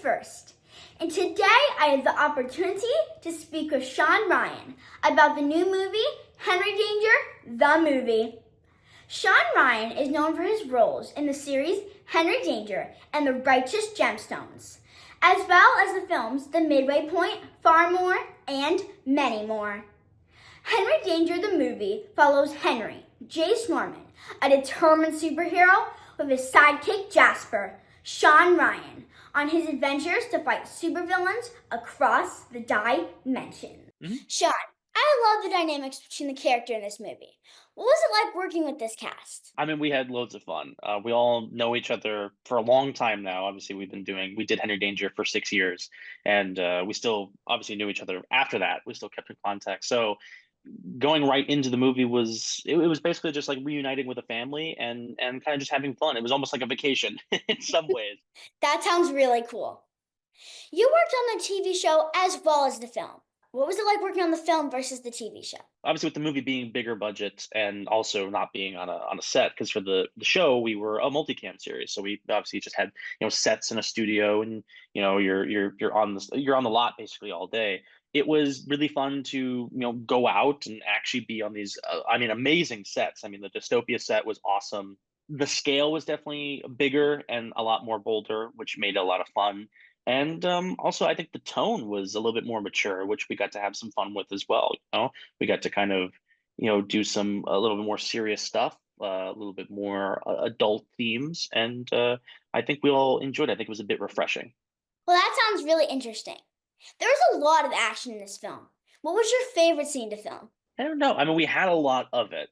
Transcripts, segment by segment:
first. And today I have the opportunity to speak with Sean Ryan about the new movie, Henry Danger, the movie. Sean Ryan is known for his roles in the series Henry Danger and the Righteous Gemstones, as well as the films The Midway Point, Farrow, and many more. Henry Danger, the movie, follows Henry, Jace Norman, a determined superhero, with his sidekick Jasper, Sean Ryan, on his adventures to fight supervillains across the dimensions. Sean, I love the dynamics between the character in this movie. What was it like working with this cast? I mean, we had loads of fun. We all know each other for a long time now. Obviously, we did Henry Danger for 6 years, and we still obviously knew each other after that. We still kept in contact. So going right into the movie it was basically just like reuniting with a family and kind of just having fun. It was almost like a vacation in some ways. That sounds really cool. You worked on the TV show as well as the film. What was it like working on the film versus the TV show? Obviously, with the movie being bigger budget and also not being on a set, because for the show we were a multicam series, so we obviously just had sets in a studio, and you're on the lot basically all day. It was really fun to go out and actually be on these I mean, amazing sets. I mean, the Dystopia set was awesome. The scale was definitely bigger and a lot more bolder, which made it a lot of fun. And also, I think the tone was a little bit more mature, which we got to have some fun with as well. We got to kind of do some a little bit more serious stuff, a little bit more adult themes, and I think we all enjoyed it. I think it was a bit refreshing. Well, that sounds really interesting. There was a lot of action in this film. What was your favorite scene to film? I don't know. I mean, we had a lot of it.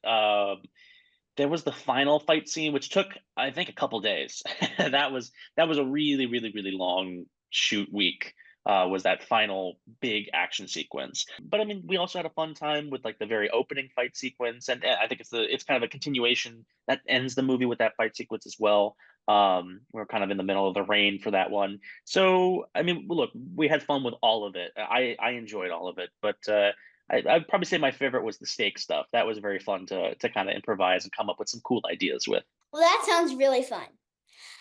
There was the final fight scene, which took, I think, a couple days. That was a really, really, really long shoot week. Was that final big action sequence? But I mean, we also had a fun time with like the very opening fight sequence, and I think it's kind of a continuation that ends the movie with that fight sequence as well. We're kind of in the middle of the rain for that one. So I mean, look, we had fun with all of it. I enjoyed all of it, but I'd probably say my favorite was the steak stuff. That was very fun to kind of improvise and come up with some cool ideas with. Well, that sounds really fun.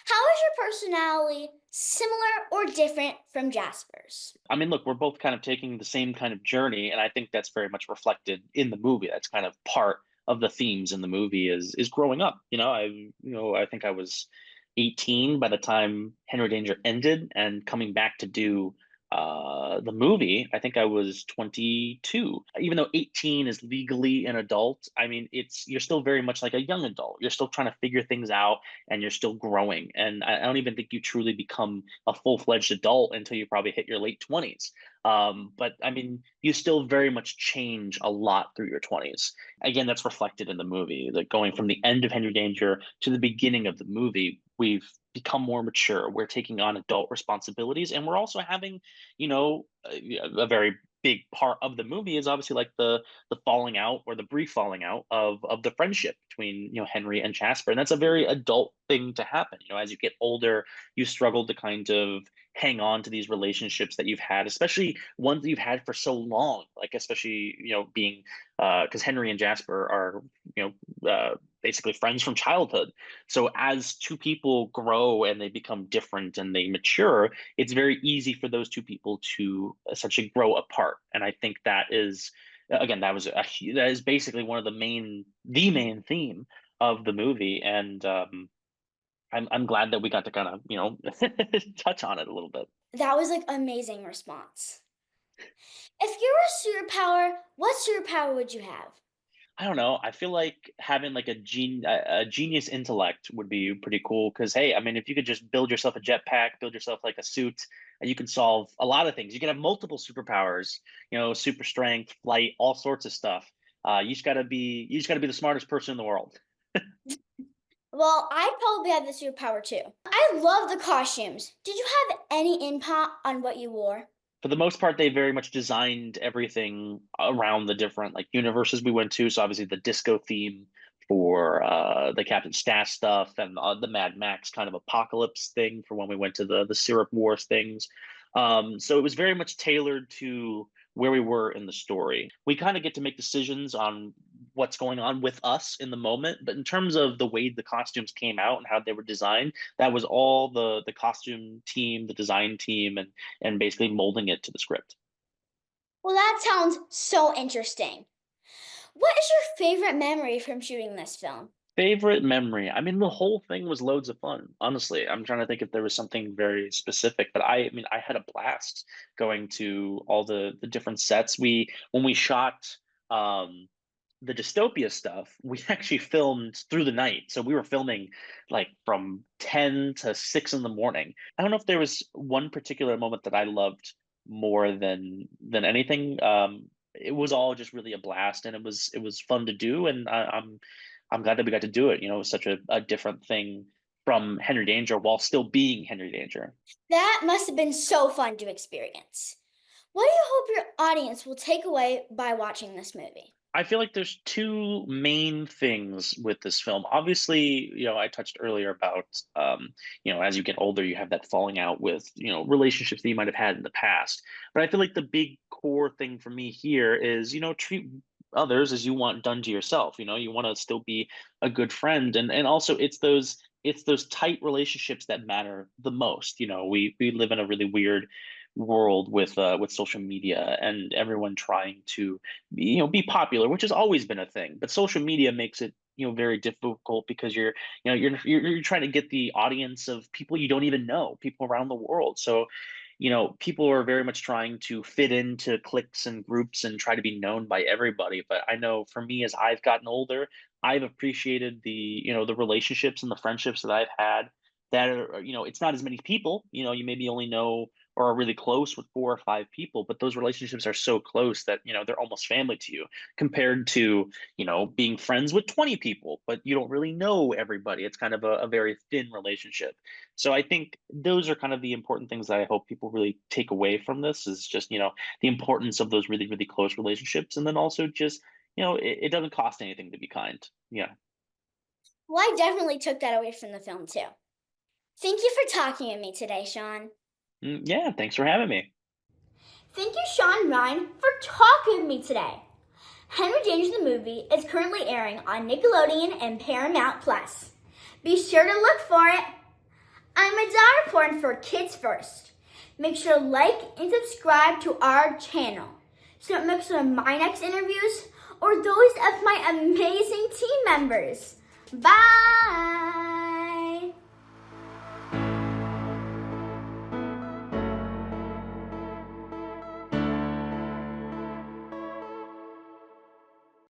How is your personality similar or different from Jasper's? I mean, look, we're both kind of taking the same kind of journey, and I think that's very much reflected in the movie. That's kind of part of the themes in the movie is growing up. I think I was 18 by the time Henry Danger ended, and coming back to do the movie, I think I was 22. Even though 18 is legally an adult, I mean, you're still very much like a young adult. You're still trying to figure things out, and you're still growing. And I don't even think you truly become a full-fledged adult until you probably hit your late 20s. But I mean, you still very much change a lot through your 20s. Again, that's reflected in the movie. Like going from the end of Henry Danger to the beginning of the movie, we've become more mature. We're taking on adult responsibilities, and we're also having, a very big part of the movie is obviously like the falling out, or the brief falling out of the friendship between Henry and Jasper, and that's a very adult thing to happen. As you get older, you struggle to kind of hang on to these relationships that you've had, especially ones that you've had for so long. Like especially being because Henry and Jasper are basically friends from childhood. So as two people grow and they become different and they mature, it's very easy for those two people to essentially grow apart. And I think that is, again, that is basically one of the main theme of the movie. And I'm glad that we got to kind of touch on it a little bit. That was like amazing response. If you were a superpower, what superpower would you have? I don't know. I feel like having like a genius intellect would be pretty cool. Because hey, I mean, if you could just build yourself a jetpack, build yourself like a suit, and you can solve a lot of things. You can have multiple superpowers. Super strength, flight, all sorts of stuff. You just gotta be the smartest person in the world. Well, I'd probably have the superpower too. I love the costumes. Did you have any input on what you wore? For the most part, they very much designed everything around the different like universes we went to. So obviously the disco theme for the Captain Stash stuff, and the Mad Max kind of apocalypse thing for when we went to the Syrup Wars things. So it was very much tailored to where we were in the story. We kind of get to make decisions on what's going on with us in the moment. But in terms of the way the costumes came out and how they were designed, that was all the costume team, the design team, and basically molding it to the script. Well, that sounds so interesting. What is your favorite memory from shooting this film? Favorite memory? I mean, the whole thing was loads of fun, honestly. I'm trying to think if there was something very specific, but I mean, I had a blast going to all the different sets. When we shot um the dystopia stuff, we actually filmed through the night. So we were filming like from 10 to 6 in the morning. I don't know if there was one particular moment that I loved more than anything. It was all just really a blast, and it was fun to do, and I'm glad that we got to do it. You know, it was such a different thing from Henry Danger while still being Henry Danger. That must have been so fun to experience. What do you hope your audience will take away by watching this movie? I feel like there's two main things with this film. Obviously, I touched earlier about, as you get older, you have that falling out with, relationships that you might have had in the past. But I feel like the big core thing for me here is, treat others as you want done to yourself. You want to still be a good friend, and also it's those tight relationships that matter the most. We live in a really weird world with social media and everyone trying to be popular, which has always been a thing, but social media makes it very difficult because you're trying to get the audience of people you don't even know, people around the world. So people are very much trying to fit into cliques and groups and try to be known by everybody. But I know for me, as I've gotten older, I've appreciated the relationships and the friendships that I've had that are, it's not as many people. You maybe only know or are really close with 4 or 5 people, but those relationships are so close that they're almost family to you, compared to being friends with 20 people, but you don't really know everybody. It's kind of a very thin relationship. So I think those are kind of the important things that I hope people really take away from this, is just the importance of those really, really close relationships, and then also just it doesn't cost anything to be kind. Yeah. Well, I definitely took that away from the film too. Thank you for talking with me today, Sean. Yeah, thanks for having me. Thank you, Sean Ryan, for talking with me today. Henry Danger the movie is currently airing on Nickelodeon and Paramount Plus. Be sure to look for it. I'm a dog porn for Kids First. Make sure to like and subscribe to our channel so don't miss one of my next interviews or those of my amazing team members. Bye!